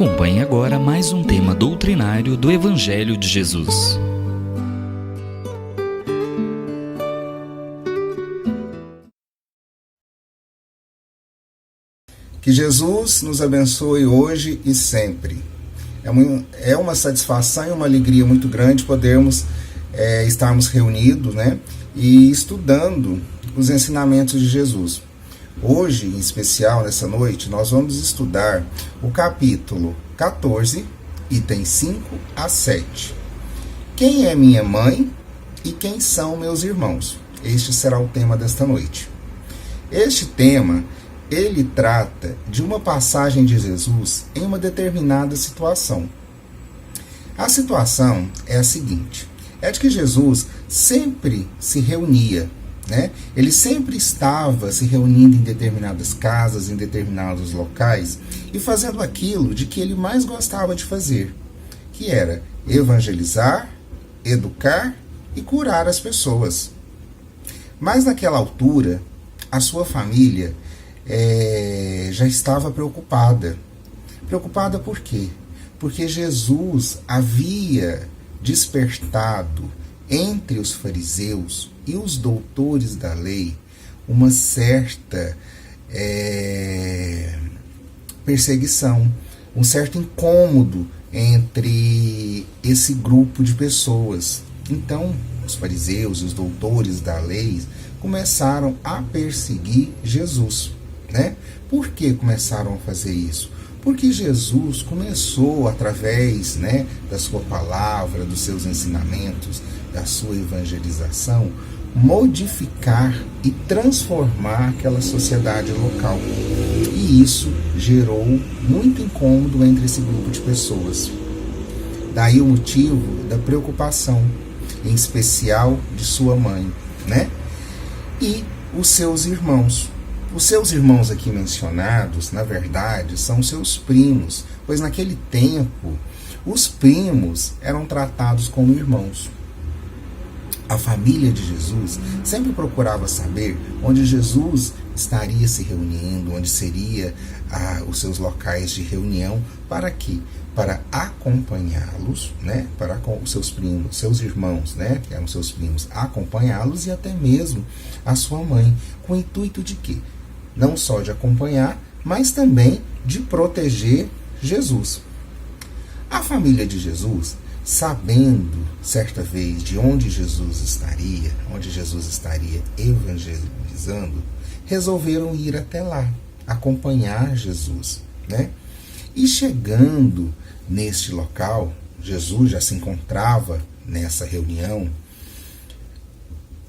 Acompanhe agora mais um tema doutrinário do Evangelho de Jesus. Que Jesus nos abençoe hoje e sempre. É uma satisfação e uma alegria muito grande podermos estarmos reunidos, e estudando os ensinamentos de Jesus. Hoje, em especial, nessa noite, nós vamos estudar o capítulo 14, itens 5 a 7. Quem é minha mãe e quem são meus irmãos? Este será o tema desta noite. Este tema, ele trata de uma passagem de Jesus em uma determinada situação. A situação é a seguinte, é de que Jesus sempre se reunia, Ele sempre estava se reunindo em determinadas casas, em determinados locais, e fazendo aquilo de que ele mais gostava de fazer, que era evangelizar, educar e curar as pessoas. Mas naquela altura, a sua família já estava preocupada. Preocupada por quê? Porque Jesus havia despertado entre os fariseus e os doutores da lei uma certa perseguição, um certo incômodo entre esse grupo de pessoas. Então, os fariseus e os doutores da lei começaram a perseguir Jesus. Por que começaram a fazer isso? Porque Jesus começou, através da sua palavra, dos seus ensinamentos, da sua evangelização, modificar e transformar aquela sociedade local. E isso gerou muito incômodo entre esse grupo de pessoas. Daí o motivo da preocupação, em especial de sua mãe, e os seus irmãos. Os seus irmãos aqui mencionados, na verdade, são seus primos, pois naquele tempo os primos eram tratados como irmãos. A família de Jesus sempre procurava saber onde Jesus estaria se reunindo, onde seria os seus locais de reunião, para quê? Para acompanhá-los, para os seus primos, seus irmãos, que eram seus primos, acompanhá-los e até mesmo a sua mãe, com o intuito de quê? Não só de acompanhar, mas também de proteger Jesus. A família de Jesus, sabendo certa vez de onde Jesus estaria evangelizando, resolveram ir até lá, acompanhar Jesus, E chegando neste local, Jesus já se encontrava nessa reunião.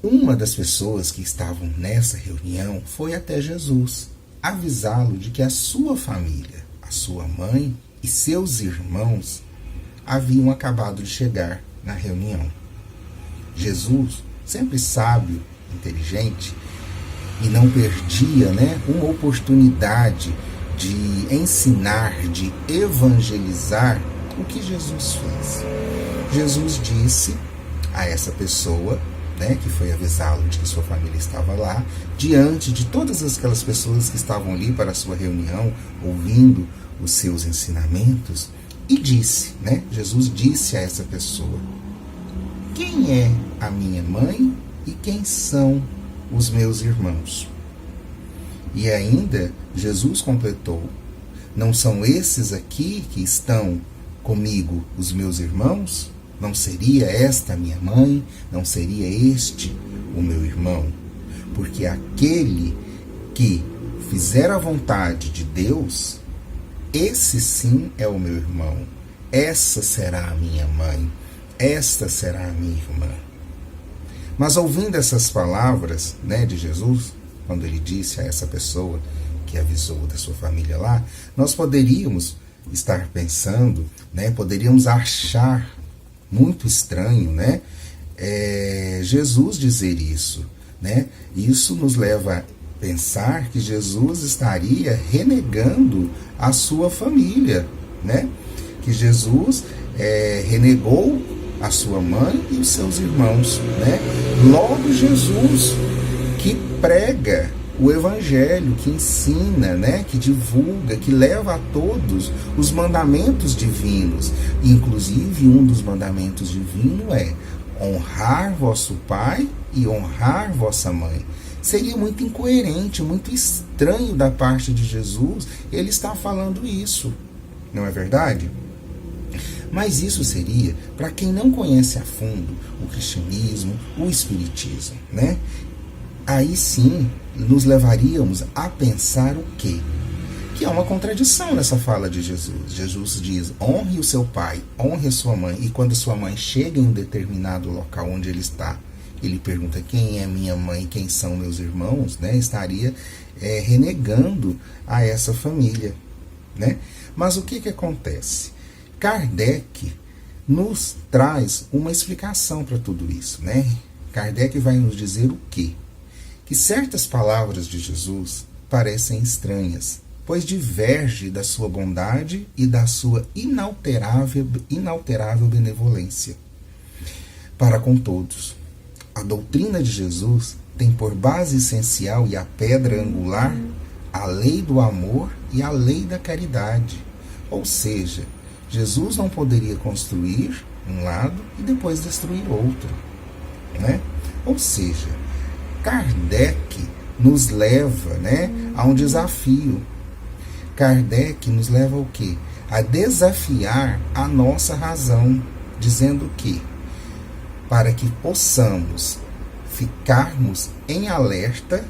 Uma das pessoas que estavam nessa reunião foi até Jesus, avisá-lo de que a sua família, a sua mãe e seus irmãos haviam acabado de chegar na reunião. Jesus, sempre sábio, inteligente, e não perdia uma oportunidade de ensinar, de evangelizar. O que Jesus fez? Jesus disse a essa pessoa, que foi avisá-lo de que sua família estava lá, diante de todas aquelas pessoas que estavam ali para a sua reunião, ouvindo os seus ensinamentos, e disse, Jesus disse a essa pessoa: quem é a minha mãe e quem são os meus irmãos? E ainda Jesus completou: não são esses aqui que estão comigo os meus irmãos? Não seria esta a minha mãe? Não seria este o meu irmão? Porque aquele que fizer a vontade de Deus, esse sim é o meu irmão. Essa será a minha mãe. Esta será a minha irmã. Mas ouvindo essas palavras de Jesus, quando ele disse a essa pessoa que avisou da sua família lá, nós poderíamos estar pensando, poderíamos achar muito estranho, Jesus dizer isso, Isso nos leva a pensar que Jesus estaria renegando a sua família, Que Jesus renegou a sua mãe e os seus irmãos, Logo Jesus, que prega o evangelho que ensina, né, que divulga, que leva a todos os mandamentos divinos. Inclusive, um dos mandamentos divinos é honrar vosso pai e honrar vossa mãe. Seria muito incoerente, muito estranho da parte de Jesus ele estar falando isso, não é verdade? Mas isso seria para quem não conhece a fundo o cristianismo, o espiritismo, né? Aí sim, nos levaríamos a pensar o quê? Que há uma contradição nessa fala de Jesus. Jesus diz, honre o seu pai, honre a sua mãe, e quando sua mãe chega em um determinado local onde ele está, ele pergunta quem é minha mãe, quem são meus irmãos, né? Estaria renegando a essa família, né? Mas o que acontece? Kardec nos traz uma explicação para tudo isso, né? Kardec vai nos dizer o quê? Que certas palavras de Jesus parecem estranhas, pois diverge da sua bondade e da sua inalterável benevolência para com todos. A doutrina de Jesus tem por base essencial e a pedra angular a lei do amor e a lei da caridade. Ou seja, Jesus não poderia construir um lado e depois destruir outro, né? Ou seja, Kardec nos leva, né, a um desafio. Kardec nos leva ao quê? A desafiar a nossa razão, dizendo que para que possamos ficarmos em alerta,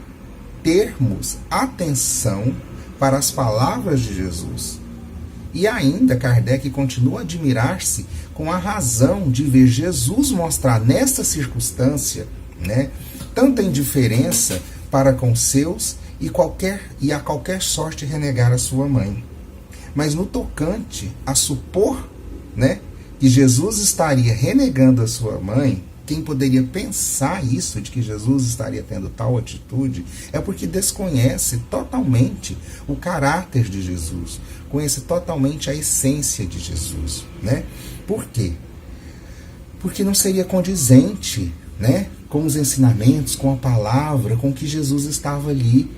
termos atenção para as palavras de Jesus. E ainda Kardec continua a admirar-se com a razão de ver Jesus mostrar nesta circunstância, né, tanta indiferença para com seus e a qualquer sorte renegar a sua mãe. Mas no tocante a supor, né, que Jesus estaria renegando a sua mãe, quem poderia pensar isso, de que Jesus estaria tendo tal atitude, é porque desconhece totalmente o caráter de Jesus, conhece totalmente a essência de Jesus, né? Por quê? Porque não seria condizente, né, com os ensinamentos, com a palavra, com o que Jesus estava ali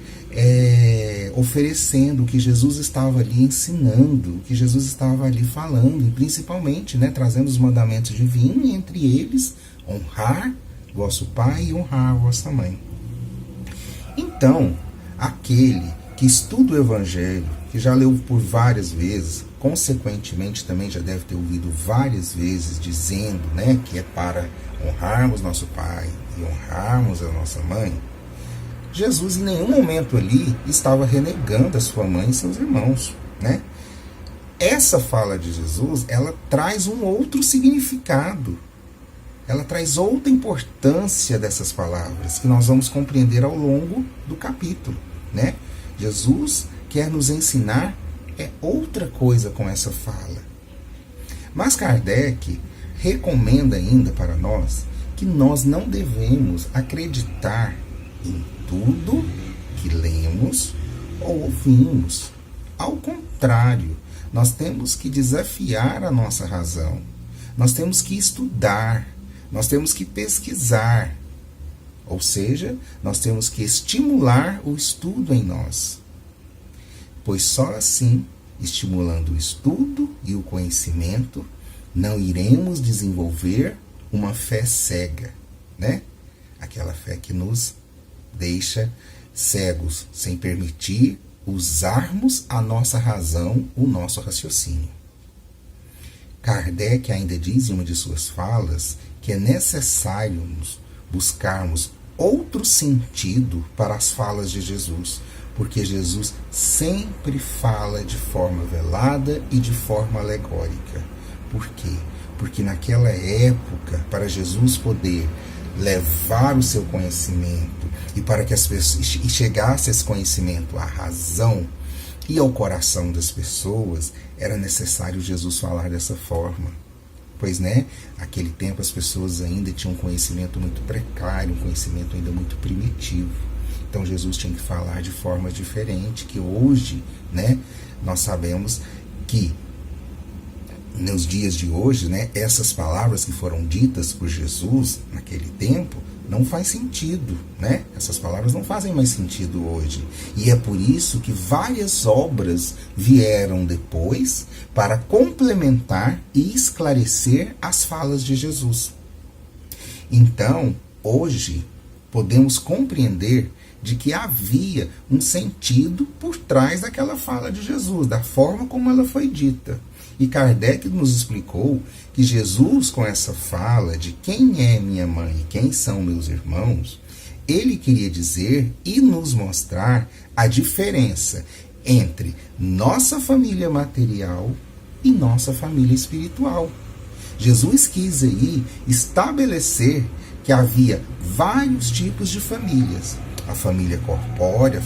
oferecendo, o que Jesus estava ali ensinando, o que Jesus estava ali falando, e principalmente, né, trazendo os mandamentos divinos, e entre eles, honrar vosso pai e honrar vossa mãe. Então, aquele que estuda o Evangelho, que já leu por várias vezes, consequentemente também já deve ter ouvido várias vezes dizendo, né, que é para honrarmos nosso pai e honrarmos a nossa mãe, Jesus em nenhum momento ali estava renegando a sua mãe e seus irmãos, né? Essa fala de Jesus, ela traz um outro significado. Ela traz outra importância dessas palavras, que nós vamos compreender ao longo do capítulo, né? Jesus quer nos ensinar outra coisa com essa fala. Mas Kardec recomenda ainda para nós que nós não devemos acreditar em tudo que lemos ou ouvimos. Ao contrário, nós temos que desafiar a nossa razão. Nós temos que estudar, nós temos que pesquisar. Ou seja, nós temos que estimular o estudo em nós. Pois só assim, estimulando o estudo e o conhecimento, não iremos desenvolver uma fé cega, né? Aquela fé que nos deixa cegos, sem permitir usarmos a nossa razão, o nosso raciocínio. Kardec ainda diz em uma de suas falas que é necessário buscarmos outro sentido para as falas de Jesus, porque Jesus sempre fala de forma velada e de forma alegórica. Por quê? Porque naquela época, para Jesus poder levar o seu conhecimento e para que as pessoas chegasse esse conhecimento à razão e ao coração das pessoas, era necessário Jesus falar dessa forma. Pois, né, naquele tempo as pessoas ainda tinham um conhecimento muito precário, um conhecimento ainda muito primitivo. Então Jesus tinha que falar de forma diferente, que hoje, né, nós sabemos que nos dias de hoje, né, essas palavras que foram ditas por Jesus naquele tempo não faz sentido, né? Essas palavras não fazem mais sentido hoje. E é por isso que várias obras vieram depois para complementar e esclarecer as falas de Jesus. Então, hoje, podemos compreender de que havia um sentido por trás daquela fala de Jesus, da forma como ela foi dita. E Kardec nos explicou que Jesus, com essa fala de quem é minha mãe e quem são meus irmãos, ele queria dizer e nos mostrar a diferença entre nossa família material e nossa família espiritual. Jesus quis aí estabelecer que havia vários tipos de famílias. A família corpórea,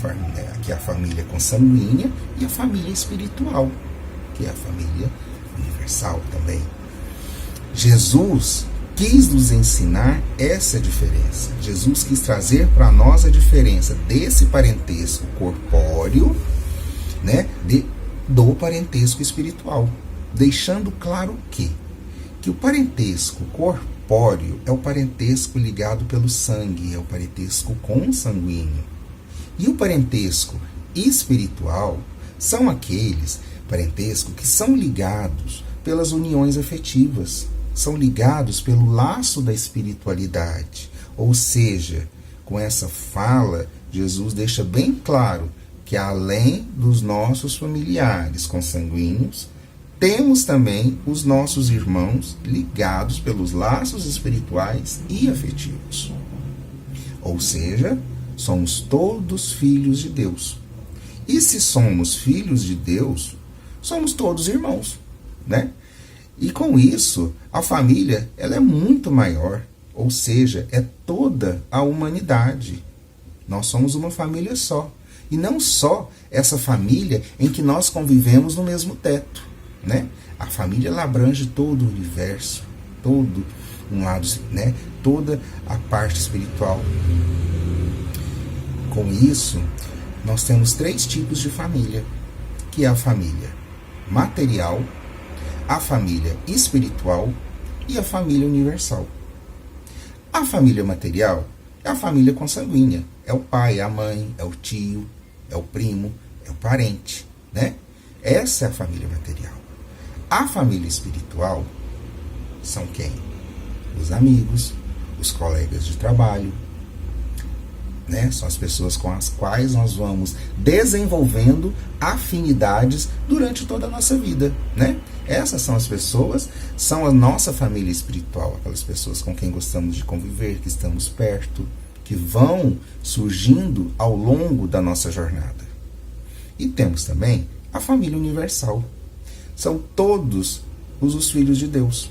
que é a família consanguínea, e a família espiritual, que é a família universal também. Jesus quis nos ensinar essa diferença. Jesus quis trazer para nós a diferença desse parentesco corpóreo, né, do parentesco espiritual, deixando claro que o parentesco corpóreo é o parentesco ligado pelo sangue, é o parentesco consanguíneo. E o parentesco espiritual são aqueles parentesco que são ligados pelas uniões afetivas, são ligados pelo laço da espiritualidade. Ou seja, com essa fala, Jesus deixa bem claro que além dos nossos familiares consanguíneos, temos também os nossos irmãos ligados pelos laços espirituais e afetivos. Ou seja, somos todos filhos de Deus. E se somos filhos de Deus, somos todos irmãos, né? E com isso, a família ela é muito maior, ou seja, é toda a humanidade. Nós somos uma família só. E não só essa família em que nós convivemos no mesmo teto, né? A família ela abrange todo o universo, todo um lado, né? Toda a parte espiritual. Com isso, nós temos 3 tipos de família, que é a família material, a família espiritual e a família universal. A família material é a família consanguínea, é o pai, a mãe, é o tio, é o primo, é o parente, né? Essa é a família material. A família espiritual são quem? Os amigos, os colegas de trabalho, né? São as pessoas com as quais nós vamos desenvolvendo afinidades durante toda a nossa vida, né? Essas são as pessoas, são a nossa família espiritual, aquelas pessoas com quem gostamos de conviver, que estamos perto, que vão surgindo ao longo da nossa jornada. E temos também a família universal. São todos os filhos de Deus,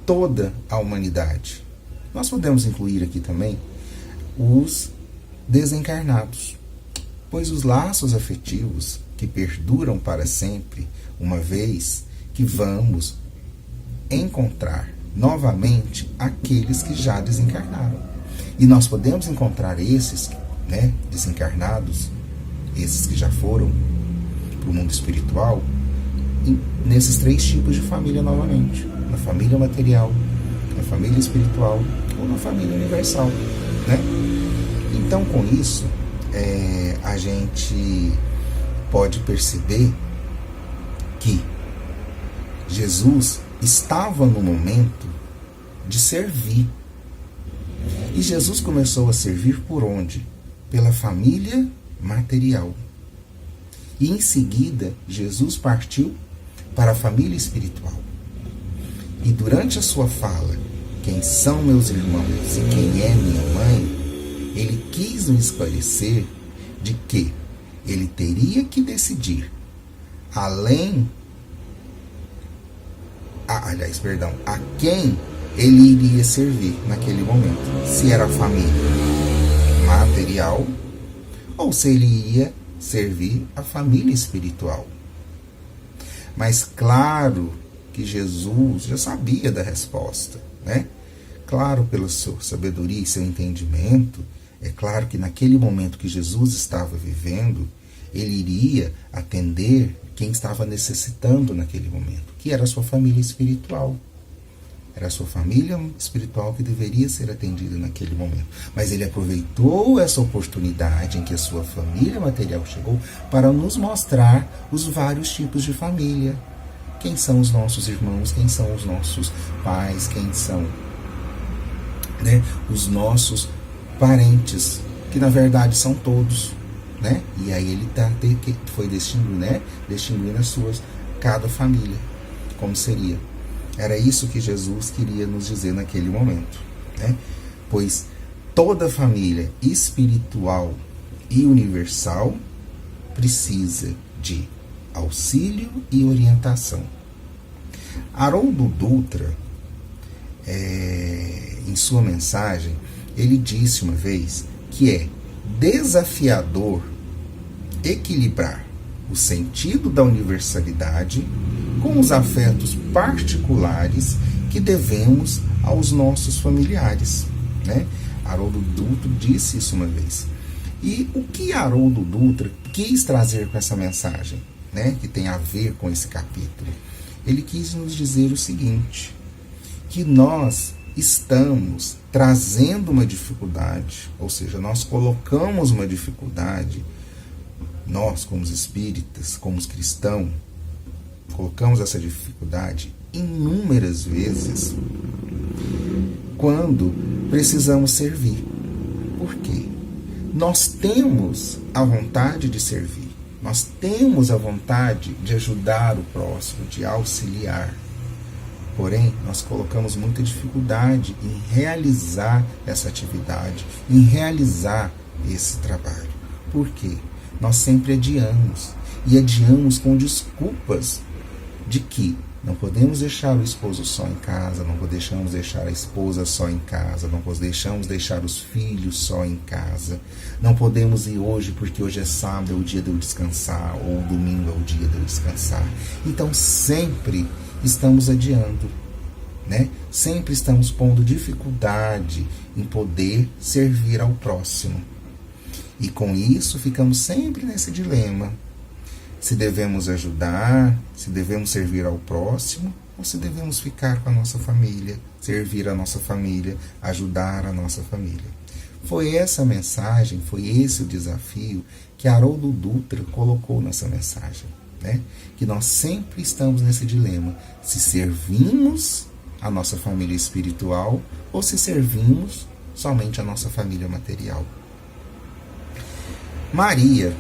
toda a humanidade. Nós podemos incluir aqui também os desencarnados, pois os laços afetivos que perduram para sempre, uma vez que vamos encontrar novamente aqueles que já desencarnaram. E nós podemos encontrar esses, né, desencarnados, esses que já foram para o mundo espiritual, nesses 3 tipos de família novamente: na família material, na família espiritual ou na família universal, né? Então, com isso, a gente pode perceber que Jesus estava no momento de servir. E Jesus começou a servir por onde? Pela família material. E em seguida, Jesus partiu para a família espiritual. E durante a sua fala, quem são meus irmãos e quem é minha mãe, ele quis nos esclarecer de que ele teria que decidir, a quem ele iria servir naquele momento. Se era a família material ou se ele ia servir a família espiritual. Mas claro que Jesus já sabia da resposta, né? Claro, pela sua sabedoria e seu entendimento, é claro que naquele momento que Jesus estava vivendo, ele iria atender quem estava necessitando naquele momento, que era a sua família espiritual. Era a sua família espiritual que deveria ser atendida naquele momento. Mas ele aproveitou essa oportunidade em que a sua família material chegou para nos mostrar os vários tipos de família. Quem são os nossos irmãos, quem são os nossos pais, quem são, né, os nossos parentes, que na verdade são todos. Né? E aí ele foi distinguindo as suas, cada família, como seria. Era isso que Jesus queria nos dizer naquele momento, né? Pois toda família espiritual e universal precisa de auxílio e orientação. Haroldo Dutra, em sua mensagem, ele disse uma vez que é desafiador equilibrar o sentido da universalidade com os afetos particulares que devemos aos nossos familiares, né? Haroldo Dutra disse isso uma vez. E o que Haroldo Dutra quis trazer com essa mensagem, né, que tem a ver com esse capítulo? Ele quis nos dizer o seguinte, que nós estamos trazendo uma dificuldade, ou seja, nós colocamos uma dificuldade, nós como espíritas, como cristãos, colocamos essa dificuldade inúmeras vezes quando precisamos servir. Por quê? Nós temos a vontade de servir, nós temos a vontade de ajudar o próximo, de auxiliar. Porém, nós colocamos muita dificuldade em realizar essa atividade, em realizar esse trabalho. Por quê? Nós sempre adiamos, e adiamos com desculpas de que não podemos deixar o esposo só em casa, não podemos deixar a esposa só em casa, não podemos deixar os filhos só em casa, não podemos ir hoje porque hoje é sábado, é o dia de eu descansar, ou domingo é o dia de eu descansar. Então sempre estamos adiando, né? Sempre estamos pondo dificuldade em poder servir ao próximo. E com isso ficamos sempre nesse dilema. Se devemos ajudar, se devemos servir ao próximo, ou se devemos ficar com a nossa família, servir a nossa família, ajudar a nossa família. Foi essa mensagem, foi esse o desafio que Haroldo Dutra colocou nessa mensagem, né? Que nós sempre estamos nesse dilema, se servimos a nossa família espiritual ou se servimos somente a nossa família material. Maria,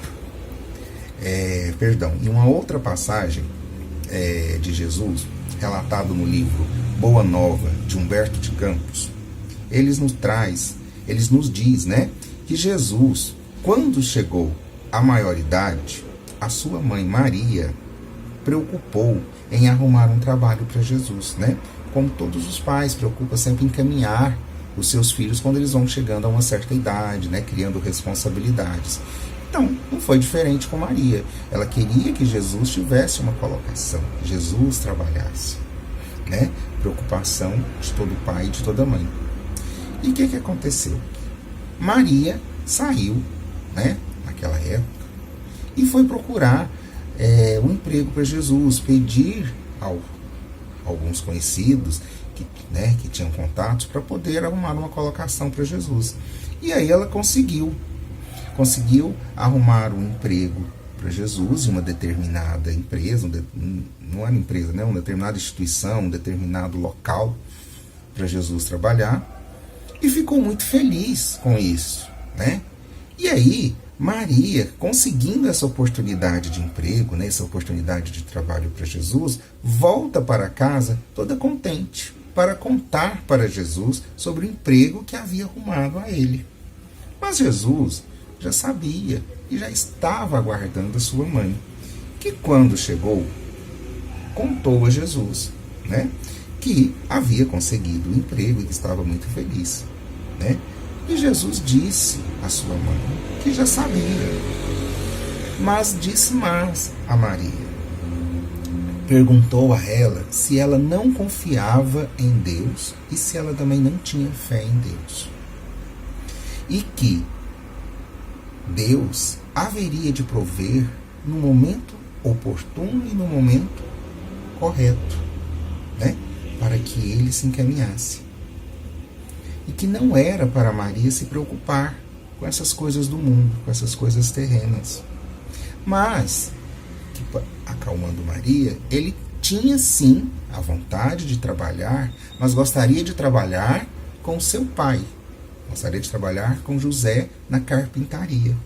em uma outra passagem de Jesus, relatado no livro Boa Nova, de Humberto de Campos, ele nos diz, né, que Jesus, quando chegou à maioridade, a sua mãe Maria preocupou em arrumar um trabalho para Jesus, né? Como todos os pais, preocupa sempre em encaminhar os seus filhos quando eles vão chegando a uma certa idade, né? Criando responsabilidades. Então, não foi diferente com Maria. Ela queria que Jesus tivesse uma colocação, que Jesus trabalhasse, né? Preocupação de todo pai e de toda mãe. E o que aconteceu? Maria saiu, né, naquela época, e foi procurar um emprego para Jesus, pedir a alguns conhecidos que tinham contatos para poder arrumar uma colocação para Jesus. E aí ela conseguiu arrumar um emprego para Jesus em uma determinada empresa, não era empresa, né, uma determinada instituição, um determinado local para Jesus trabalhar, e ficou muito feliz com isso, né? E aí Maria, conseguindo essa oportunidade de emprego, né, essa oportunidade de trabalho para Jesus, volta para casa toda contente para contar para Jesus sobre o emprego que havia arrumado a ele. Mas Jesus já sabia e já estava aguardando a sua mãe, que quando chegou, contou a Jesus, né, que havia conseguido o emprego e que estava muito feliz, né? E Jesus disse à sua mãe que já sabia, mas disse mais a Maria. Perguntou a ela se ela não confiava em Deus e se ela também não tinha fé em Deus. E que Deus haveria de prover no momento oportuno e no momento correto, né? Para que ele se encaminhasse. E que não era para Maria se preocupar com essas coisas do mundo, com essas coisas terrenas. Mas, acalmando Maria, ele tinha sim a vontade de trabalhar, mas gostaria de trabalhar com seu pai. Gostaria de trabalhar com José na carpintaria.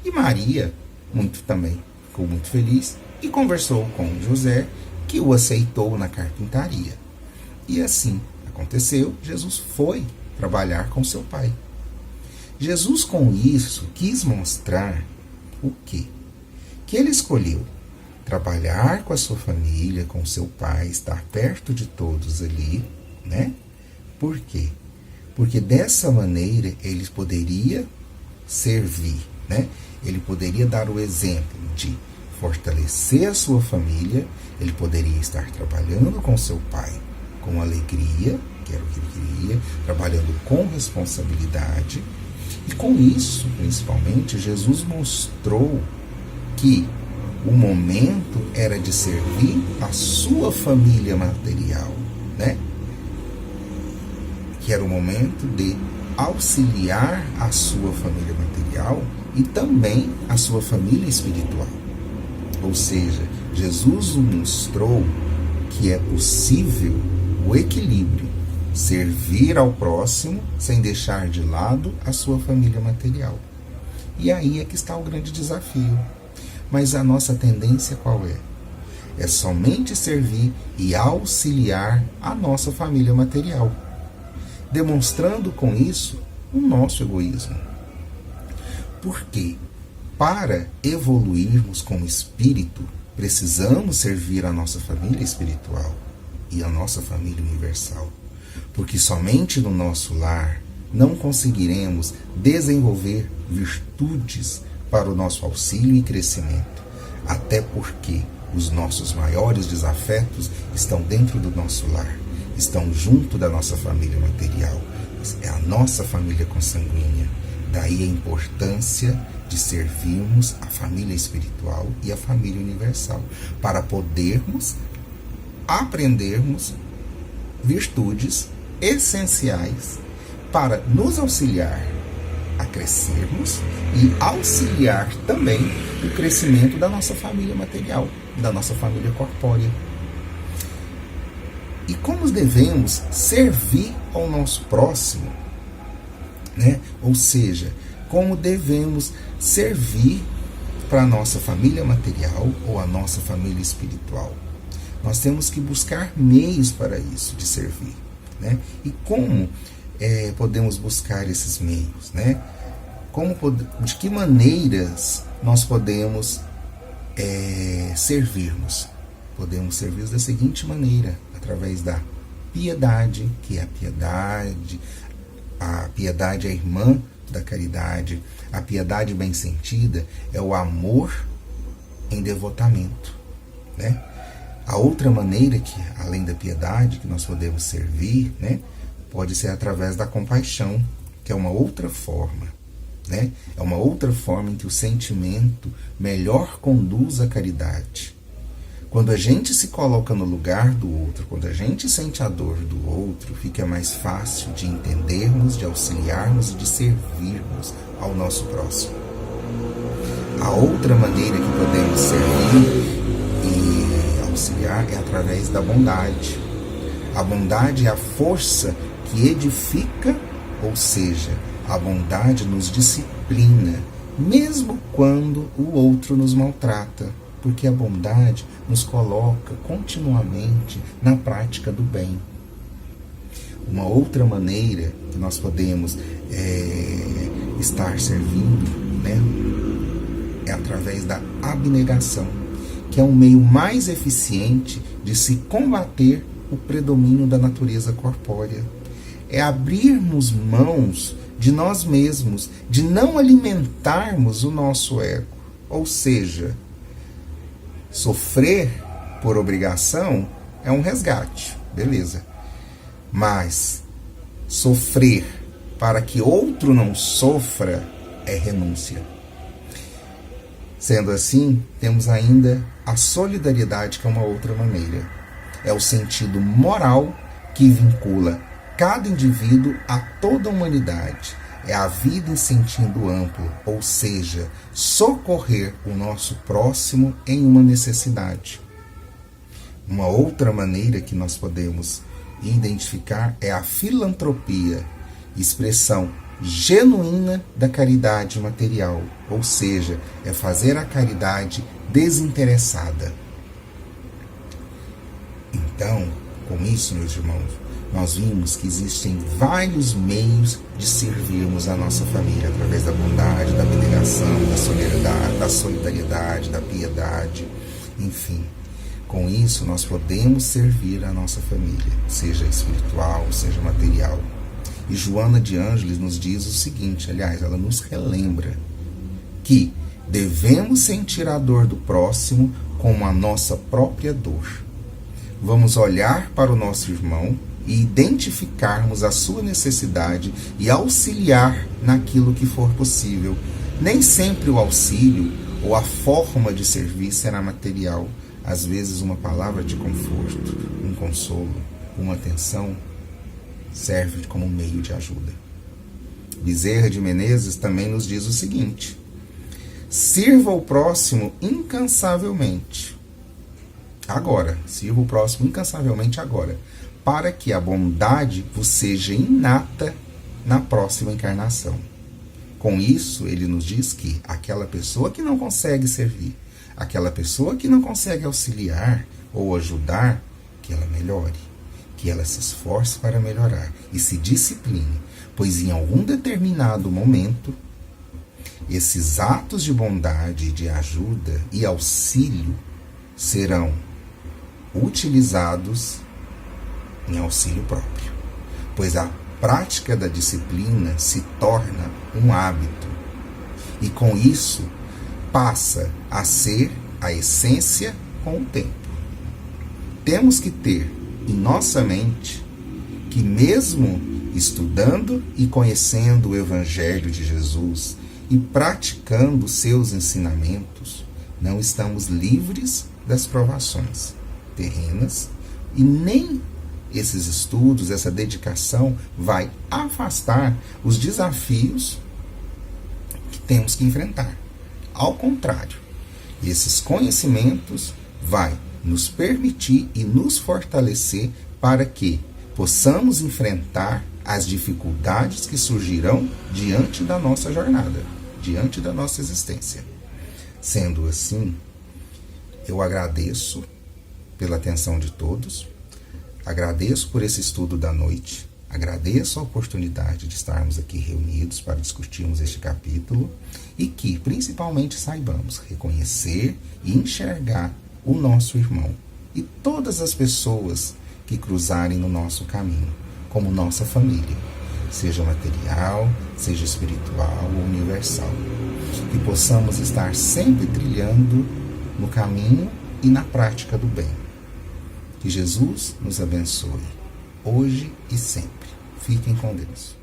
E Maria ficou muito feliz e conversou com José, que o aceitou na carpintaria. E assim aconteceu, Jesus foi trabalhar com seu pai. Jesus, com isso, quis mostrar o quê? Que ele escolheu trabalhar com a sua família, com seu pai, estar perto de todos ali, né? Por quê? Porque dessa maneira ele poderia servir, né? Ele poderia dar o exemplo de fortalecer a sua família, ele poderia estar trabalhando com seu pai com alegria, que era o que ele queria, trabalhando com responsabilidade. E com isso, principalmente, Jesus mostrou que o momento era de servir a sua família material, né? Que era o momento de auxiliar a sua família material e também a sua família espiritual. Ou seja, Jesus mostrou que é possível o equilíbrio, servir ao próximo sem deixar de lado a sua família material. E aí é que está o grande desafio. Mas a nossa tendência qual é? É somente servir e auxiliar a nossa família material, demonstrando com isso o nosso egoísmo. Porque para evoluirmos como espírito, precisamos servir a nossa família espiritual e a nossa família universal. Porque somente no nosso lar não conseguiremos desenvolver virtudes para o nosso auxílio e crescimento. Até porque os nossos maiores desafetos estão dentro do nosso lar, estão junto da nossa família material. É a nossa família consanguínea. Daí a importância de servirmos a família espiritual e a família universal, para podermos aprendermos virtudes essenciais para nos auxiliar a crescermos e auxiliar também o crescimento da nossa família material, da nossa família corpórea. E como devemos servir ao nosso próximo, né? Ou seja, como devemos servir para a nossa família material ou a nossa família espiritual. Nós temos que buscar meios para isso, de servir, né? E como podemos buscar esses meios, né? De que maneiras nós podemos servirmos? Podemos servir da seguinte maneira: através da piedade, que é a piedade é a irmã da caridade. A piedade bem sentida é o amor em devotamento, né? A outra maneira, que além da piedade, que nós podemos servir, né, pode ser através da compaixão, que é uma outra forma, né? É uma outra forma em que o sentimento melhor conduz à caridade. Quando a gente se coloca no lugar do outro, quando a gente sente a dor do outro, fica mais fácil de entendermos, de auxiliarmos e de servirmos ao nosso próximo. A outra maneira que podemos servir e auxiliar é através da bondade. A bondade é a força que edifica, ou seja, a bondade nos disciplina, mesmo quando o outro nos maltrata, porque a bondade nos coloca continuamente na prática do bem. Uma outra maneira que nós podemos estar servindo, né, é através da abnegação, que é um meio mais eficiente de se combater o predomínio da natureza corpórea. É abrirmos mãos de nós mesmos, de não alimentarmos o nosso ego. Ou seja, sofrer por obrigação é um resgate, beleza. Mas sofrer para que outro não sofra é renúncia. Sendo assim, temos ainda a solidariedade, que é uma outra maneira. É o sentido moral que vincula cada indivíduo a toda a humanidade. É a vida em sentido amplo, ou seja, socorrer o nosso próximo em uma necessidade. Uma outra maneira que nós podemos identificar é a filantropia, expressão genuína da caridade material, ou seja, é fazer a caridade desinteressada. Então, com isso, meus irmãos, nós vimos que existem vários meios de servirmos a nossa família, através da bondade, da abnegação, da solidariedade, da piedade, enfim. Com isso, nós podemos servir a nossa família, seja espiritual, seja material. E Joana de Ângeles nos diz o seguinte, aliás, ela nos relembra que devemos sentir a dor do próximo como a nossa própria dor. Vamos olhar para o nosso irmão e identificarmos a sua necessidade e auxiliar naquilo que for possível. Nem sempre o auxílio ou a forma de servir será material. Às vezes uma palavra de conforto, um consolo, uma atenção serve como meio de ajuda. Bezerra de Menezes também nos diz o seguinte: sirva o próximo incansavelmente. Agora, sirva o próximo incansavelmente agora, para que a bondade vos seja inata na próxima encarnação. Com isso, ele nos diz que aquela pessoa que não consegue servir, aquela pessoa que não consegue auxiliar ou ajudar, que ela melhore, que ela se esforce para melhorar e se discipline, pois em algum determinado momento, esses atos de bondade, de ajuda e auxílio serão utilizados em auxílio próprio, pois a prática da disciplina se torna um hábito e com isso passa a ser a essência com o tempo. Temos que ter em nossa mente que mesmo estudando e conhecendo o Evangelho de Jesus e praticando seus ensinamentos, não estamos livres das provações terrenas e nem esses estudos, essa dedicação vai afastar os desafios que temos que enfrentar. Ao contrário, esses conhecimentos vai nos permitir e nos fortalecer para que possamos enfrentar as dificuldades que surgirão diante da nossa jornada, diante da nossa existência. Sendo assim, eu agradeço pela atenção de todos, agradeço por esse estudo da noite, agradeço a oportunidade de estarmos aqui reunidos para discutirmos este capítulo e que, principalmente, saibamos reconhecer e enxergar o nosso irmão e todas as pessoas que cruzarem no nosso caminho, como nossa família, seja material, seja espiritual ou universal. Que possamos estar sempre trilhando no caminho e na prática do bem. Que Jesus nos abençoe, hoje e sempre. Fiquem com Deus.